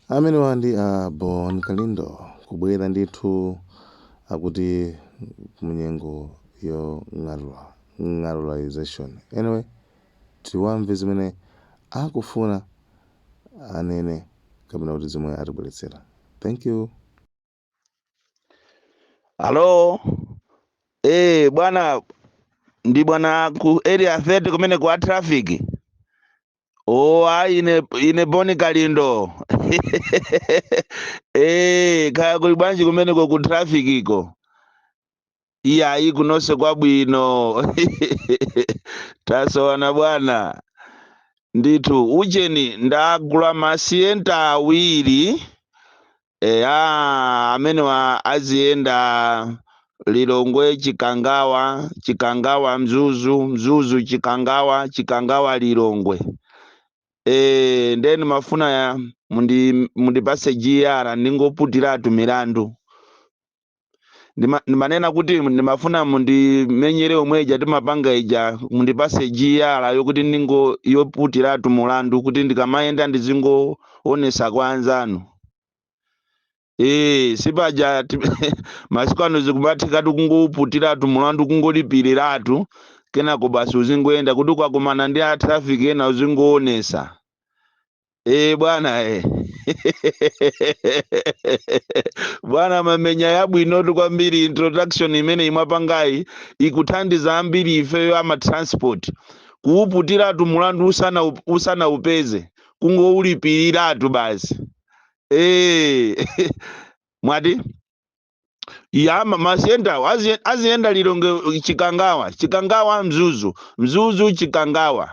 amene wandi Bon Kalindo kubwera ndithu akuti munyengo yo ng'alulization. Anyway, tiwamve zimene akufuna anene kapena kuti zimwe atibweretsera. Thank you. Hello. Bwana ndi bwana ku area 30 kumene kwa traffic. Ine Bon Kalindo. Kaya kuli bwanji kumene ku traffic iko. Iya kunonse kwabwino. Tasowana bwana. Ndithu ujeni ndagula masiyenta awiri. Amene aziyenda Lilongwe Chikangawa Mzuzu Chikangawa Lilongwe. Ndeni mafuna ya mundipase GR ndingoputiratu milandu. Ndimanena kuti ndimafuna mundimenyere omweja timapanga ija mundipase GR yokuti ndingo yoputiratu mulandu kuti ndikamayenda ndizingoonesa kwa anzanu. Sipaja masiku ano zikumathikatu kungoputiratu mulandu kungolipiratu kenako basi uzingoenda kuti ukakumana ndi a traffic ena uzingoonesa. Bwana bwana mamenya yabwinotu kwambiri introduction imene imwapangayi ikuthandiza ambiri ifeyo ama transport kuuputiratu mulandu usana upeze kungoulipiratu basi. Mwati masiyenda aziyenda Lilongwe Chikangawa Mzuzu Chikangawa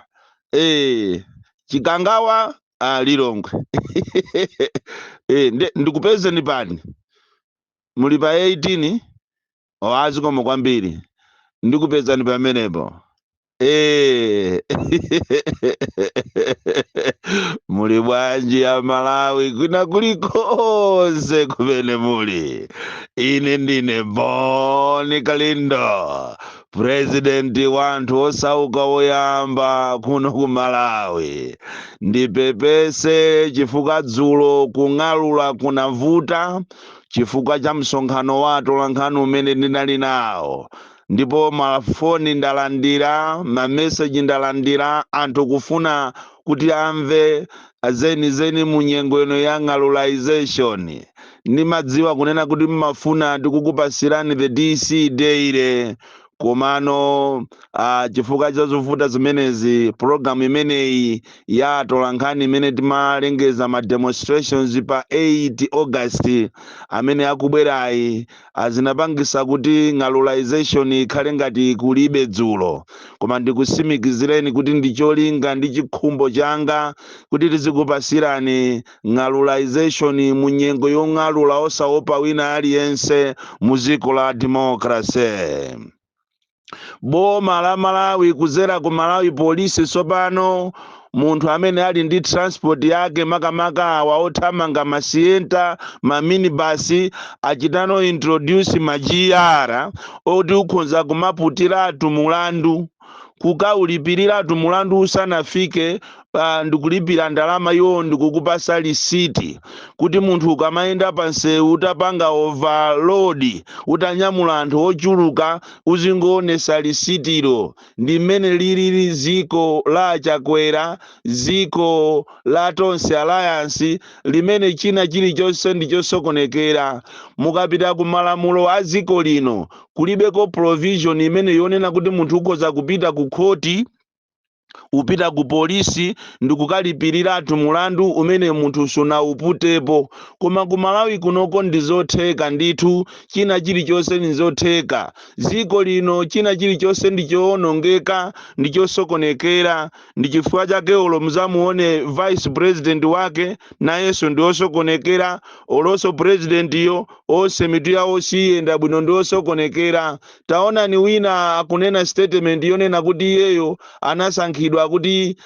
Chikangawa Lilongwe. Ndikupeze ni pani muli pa 18 azikomo kwambiri ndikupeza ni pamenepo. Muli bwanji ya Malawi kuna kulikonse kumene muli. Ine ndine Bon Kalindo, president wanthu osauka woyamba kuno ku Malawi. Ndipepese chifukwa dzulo kung'alula kunavuta chifukwa cha msonkhano wa atolankhani umene ndinali nawo. Ndipo mafoni ndalandira, mameseji ndalandira, anthu kufuna kuti amve zeni munyengo ino ya ng'alulization. Ndimadziwa kunena kuti mmafuna tikukupasirani the DC daily. Komano chifukwa cha zovuta zimenezi program imeneyi ya atolankhani imene timalengeza ma demonstrations pa 8 August amene akubwerayi azinapangisa kuti ng'alulization ikhale ngati kulibe dzulo. Koma ndikusimikizireni kuti ndicholinga ndi chikhumbo changa kuti tizikupasirani ng'alulization munyengo yong'alula osaopa wina aliyense mu dziko la democracy. Boma la Malawi kuzera ku Malawi Police sopano munthu amene ali ndi transport yake makamaka awa othamanga masiyenta maminibasi achitano introduce ma GR oti ukhonza kumaputiratu mulandu kukaulipirira mulandu usanafike ndikulipira ndalama yo ndikukupasa lisiti kuti munthu ukamaenda pansewu utapanga overload utanyamula anthu ochuluka uzingoonesa lisitiro. Ndi mmene lili ziko la Chakwera, ziko la Tonse Alliance limene china chilichonse ndichosokonekera. Mukapita ku malamulo a ziko lino kulibeko provision imene yonena kuti munthu ukhoza kupita ku khoti upita ku polisi ndikukalipirira mulandu umene munthu sunauputepo. Koma ku Malawi kunoko ndizotheka ndithu, china chilichonse ndizotheka. Ziko lino china chilichonse ndichoonongeka ndichosokonekera. Ndichifukwa chake olo muzamuone vice president wake nayenso ndiosokonekera, olonso president yo ose mitu yawo siyenda bwino ndiosokonekera. Taona ni wina akunena statement yonena kuti iyeyo anasankhidwa asankhidwa kuti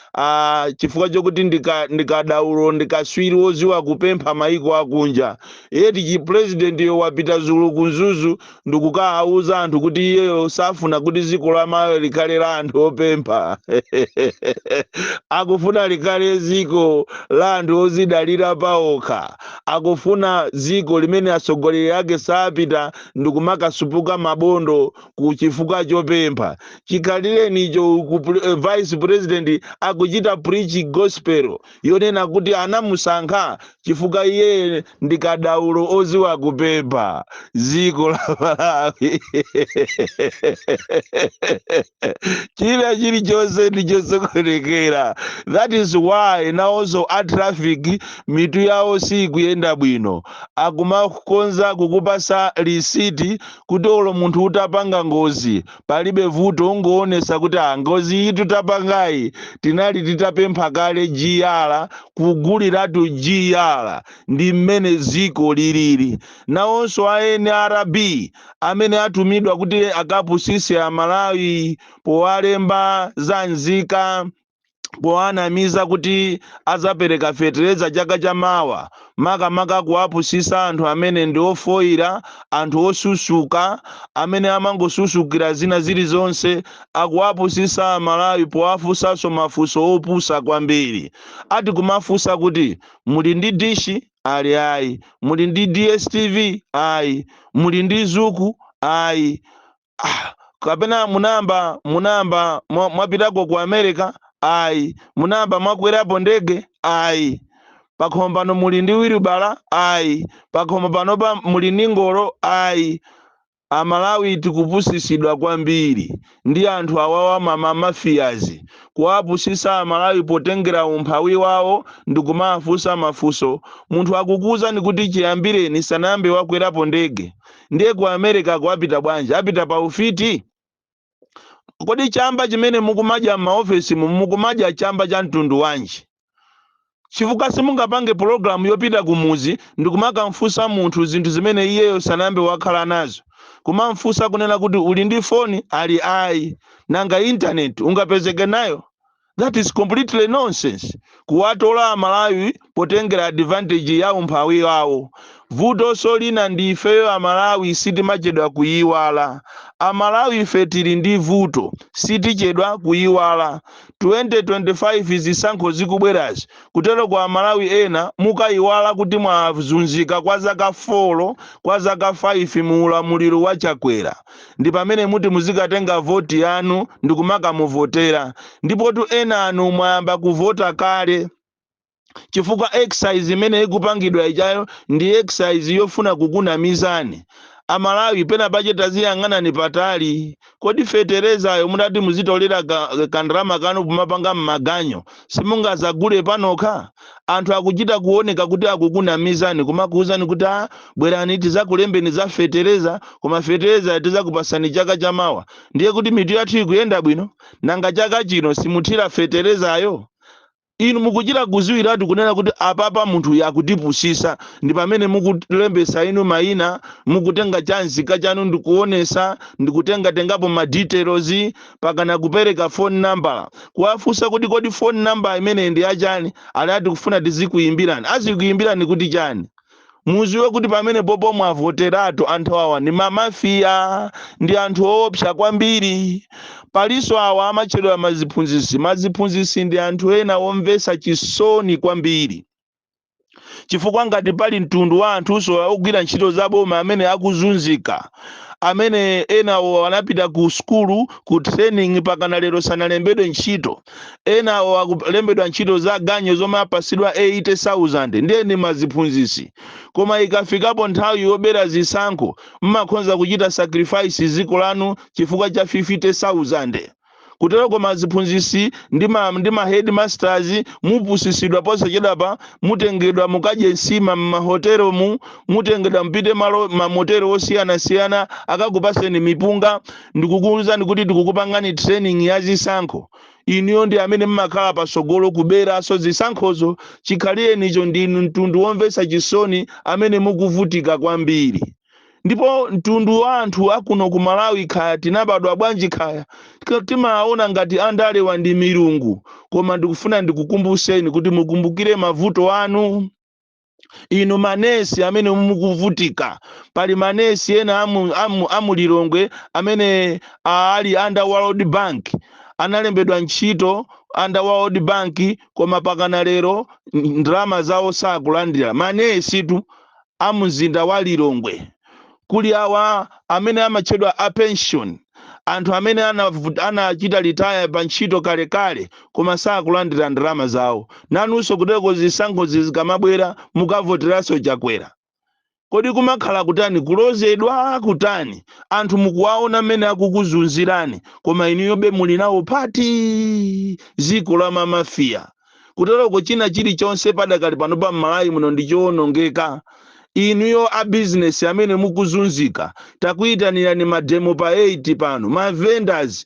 chifukwa chokuti ndikadaulo ndikaswiri woziwa kupempha maiko akunja. Eti president yo wapita zulu kunzuzu ndikukauza anthu kuti iyeyo safuna kuti dziko la Malawi likhale la anthu opempha. Akufuna likhale dziko la anthu ozidalira paokha. Akufuna dziko limene atsogoleri ake sapita ndikumakasupuka mabondo kuchifukwa chopempha. Chikhalireni icho vice president akuchita preach gospel yonena kuti anamusankha chifukwa iye ndikadaulo oziwa kupempha dziko la Malawi. Chilichonse ndichosokonekera. That is why nawonso a traffic mitu yawo sikuyenda bwino. Akumakonza kukupasa risiti kuti olo munthu utapanga ngozi palibe vuto ungoonesa kuti ngozi iyi tutapangayi tinali titapempha kale GR kuguliratu GR ndi mmene dziko lilili. Nawonso a NRB amene atumidwa kuti akapusise a Malawi powalemba za nzika powanamiza kuti azapereka fetereza chaka chamawa makamaka kuwapusisa anthu amene ndi ofoira, anthu osusuka amene amangosusukira zina zilizonse, akuwapusisa a Malawi powafunsanso mafunso opusa kwambiri. Ati kumafunsa kuti muli ndi dishi ali ayi, muli ndi DSTV ayi, muli ndi Zuku ayi, kapena munamba mwapitako ku America ayi, munamba mwakwerapo ndege ayi, pakhomo pano muli ndi wiribala ayi, pakhomo panopa muli ndi ngolo ayi. A Malawi tikupusisidwa kwambiri ndi anthu awawa mamafiyazi kuwapusisa a Malawi potengera umphawi wawo ndikumafunsa mafunso. Munthu akukuza ni kuti chiyambireni sanambe wakwerapo ndege, ndiye ku America kuwapita bwanji, apita pa ufiti? Kodi chamba chimene mukumadya m'maofesi mukumadya chamba cha mtundu wanji? Chifukwa simungapange program yopita kumuzi ndikumakamfunsa munthu zinthu zimene iyeyo sanambe wakhala nazo. Kumamfunsa kunena kuti uli ndi phone ali ayi, nanga internet ungapezeke nayo? That is completely nonsense. Kuwatola a Malawi potengera advantage ya umphawi wawo. Vuto solina ndi ifeyo a Malawi sitimachedwa kuyiwala. A Malawi ife tili ndi vuto sitichedwa kuyiwala. 2025 zisankho zikubwerazi kutero kwa Malawi ena mukayiwala kuti mwazunzika kwa zaka 4 kwa zaka 5 mu ulamuliro wa Chakwera. Ndi pamene muti muzikatenga voti yanu ndikumakamuvotera. Ndipo tu ena anu mwayamba kuvota kale. Chifukwa exercise imene ikupangidwa ijayo ndi exercise yofuna kukunamizani. A Malawi pena pacheta ziyang'anani patali. Kodi feterezayo mudati muzitolera kandrama kanu kumapanga m'maganyo simungazagule panokha? Anthu akuchita kuoneka kuti akukunamizani kumakuuzani kuti bwerani tizakulembeni za fetereza, koma fetereza tizakupasani chaka chamawa. Ndiye kuti mitu yathu ikuyenda bwino, nanga chaka chino simuthira feterezayo. Inu mukuchita kuziwiratu kunena kuti apapa munthu yakutipusisa, ndi pamene mukulembesa inu mayina, mukutenga chanzika chanu ndikuonesa, ndikutengapo ma details, pakana kupereka phone number. Kuwafunsa kuti kodi phone number imene ndi yachani, alati kufuna tizikuyimbirani. Azikuyimbirani kuti chani? Muziwe kuti pamene popo mwavoteratu anthu awa ni mamafiya, ndi anthu opsa kwambiri. Paliso awa amachedwa maziphunzisi. Maziphunzisi ndi anthu ena omvesa chisoni kwambiri. Chifukwa ngati pali mtundu wa anthuso ogwira ntchito zaboma amene akuzunzika, amene ena wanapita ku skulu ku training pakana lero sanalembedwe ntchito, ena wakulembedwa ntchito za ganyo zomwe apasidwa 80,000, ndiye ni maziphunzisi. Koma ikafikapo nthawi yobera zisankho mmakhonza kuchita sacrifice ziko lanu chifukwa cha 50,000. Kutero kwa maziphunzisi ndi ma headmasters mupusisidwa posachedapa, mutengedwa mukadye nsima m'mahotelo mutengedwa mpite malo mamotero osiyana akakupaseni mipunga ndikukuwuzani kuti ndikukupangani training ya zisankho. Iniyo ndi amene mmakhala pasogolo kubera so zisankhozo. Chikhalire nicho ndinu mtundu womvesa chisoni amene mukuvutika kwambiri. ndipo mtundu wa anthu akuno ku Malawi khaya tinabadwa bwanji khaya timaona ngati andalewa ndi milungu, koma ndikufuna ndikukumbuseni kuti mukumbukire mavuto anu. Inu manesi amene mukuvutika, pali manesi ena amulilongwe amene ali under World Bank, analembedwa ntchito under World Bank, koma pakana lero ndalama zawo sakulandira. Manesi tu amuzinda wa Lilongwe. Kuli awa amene amatchedwa a pension, anthu amene anachita retire pa ntchito kalekale koma sakulandira ndalama zawo. Nanunso kuteko zisankho zikamabwera mukavoteranso chakwera. Kodi kumakhala kutani, kulozedwa kutani, anthu mukuwaona mmene akukuzunzirani, koma inuyobe muli nawo pati ziko la mamafiya. Kuteroko china chilichonse padakali pano pa Malawi muno ndichowonongeka. Inuyo a business amene mukuzunzika, takuyitanirani mademo pa 8 pano, ma vendors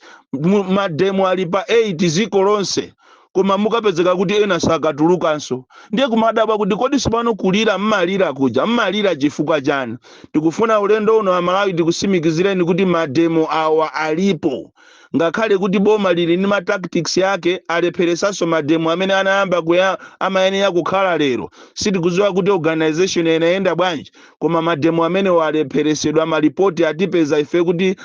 mademo ali pa 8 ziko lonse, koma mukapezeka kuti ena sakatulukanso. Ndiye kumadabwa kuti kodi sipano kulira mmalira kuja, mmalira chifukwa chani? Tikufuna ulendo uno wa Malawi tikusimikizireni kuti mademo awa alipo, ngakhale kuti boma lili ni tactics yake alepheresanso mademo amene anayamba amayenera kukhala lero. Sitikudziwa kuti organization inayenda bwanji, koma mademo amene walepheresedwa malipoti atipeza ife kuti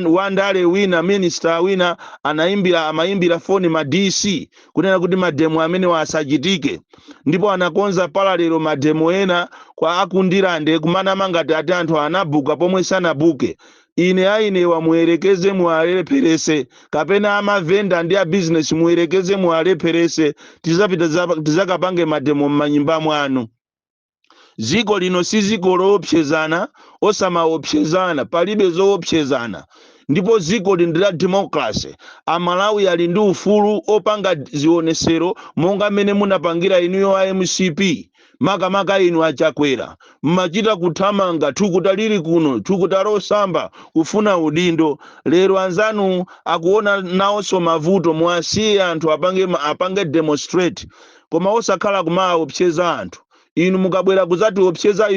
wandale wina minister wina amayimbira phone ma DC kunena kuti mademo amene wasachitike, ndipo anakonza paralelo mademo ena kwa akundilande kumanama ngati ati anthu anabuka pomwe sanabuke. Ine muyerekeze muwalepherese, kapena amavenda ndi a business muyerekeze muwalepherese, tizakapange mademo m'manyumba mwanu. Ziko lino si ziko loopsezana, osamaopsezana, palibe zoopsezana. Ndipo ziko lindira democracy. Amalawi ali ndi ufulu opanga zionesero monga mene munapangira inuyo a MCP. Makamaka inu achakwera, mmachita kuthamanga thukuta lili kuno, thukuta losamba kufuna udindo. Lero anzanu akuona nawonso mavuto, mwasiye anthu apange demonstrate, koma osakhala kumaopseza anthu. Inu mukabwera kuzati opseza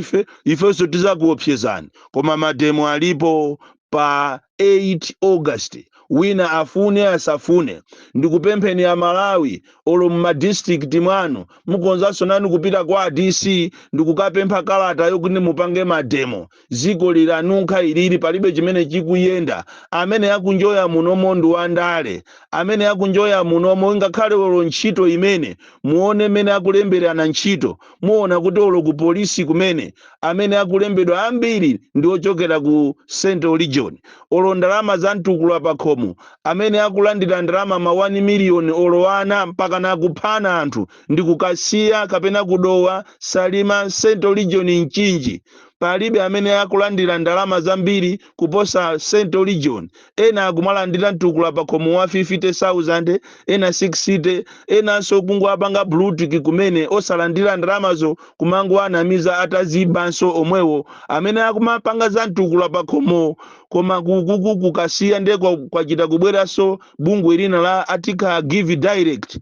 ifenso tizakuopsezani. Koma mademo alipo pa 8 August. Wina afune asafune, ndikupempheni ya Malawi olo mma district mwanu mukonzanso nanu kupita kwa DC ndikukapempha kalata yokuti mupange mademo. Ziko lilanunkha ilili, palibe chimene chikuyenda. Amene akunjoya munomo ndi wandale, amene akunjoya munomo ngakhale olo ntchito imene muone mene akulemberana ntchito, muona kuti olo ku polisi kumene amene akulembedwa ambiri ndi ochokera ku Central Region. Olo ndalama za mtukula pakhomo amene akulandira ndalama ma 1 million olowana mpaka nakuphana anthu ndi kukasiya kapena kudowa Salima Central Region Nchinji. Palibe amene akulandira ndalama zambiri kuposa Central Region. Ena akumalandira mtukula pakhomo wa 50,000, ena 60, ena so kungwapanga blutik kumene osalandira ndalamazo kumangu anamiza atazibanso omwewo amene akumapanga za mtukula pakhomo. Koma kukasiya ndeko kwachita kubweranso bungwe lina la Atika Give Direct,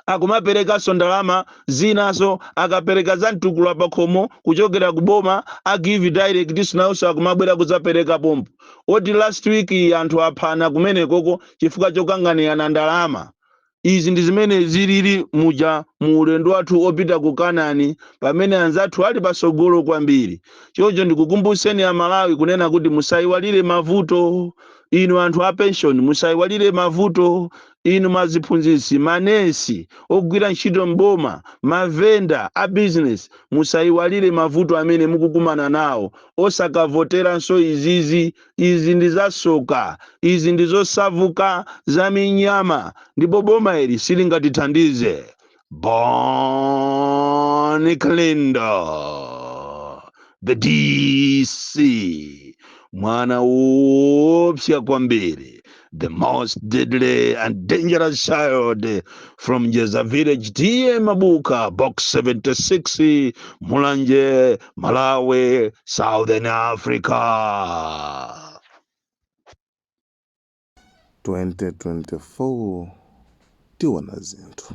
akumapereka ndalama zinaso akapereka za mtukula pakhomo kuchokera kuboma a Give Direct sinauso akumabwera kuzapereka pompo. Oti last week anthu aphana kumene koko chifukwa chokanganirana ndalama. Izi ndi zimene zilili muja mu ulendo wathu opita ku Kanani pamene anzathu ali pasogolo kwambiri. Choncho ndikukumbuseni a Malawi kunena kuti musayiwalire mavuto. Inu anthu a pension musayiwalire mavuto. Inu maziphunzitsi, manesi ogwira ntchito mboma, mavenda a business, musayiwalire mavuto amene mukukumana nawo. Osakavoteranso izi ndi zasoka, izi ndi zosavuka za minyama, ndipo boma ili silingatithandize. Boni Kalindo, the DC, mwana woopsa kwambiri, the most deadly and dangerous child from Jeza Village, TM Mabuka, Box 76, Mulanje, Malawi, Southern Africa. 2024 tiwana zinthu.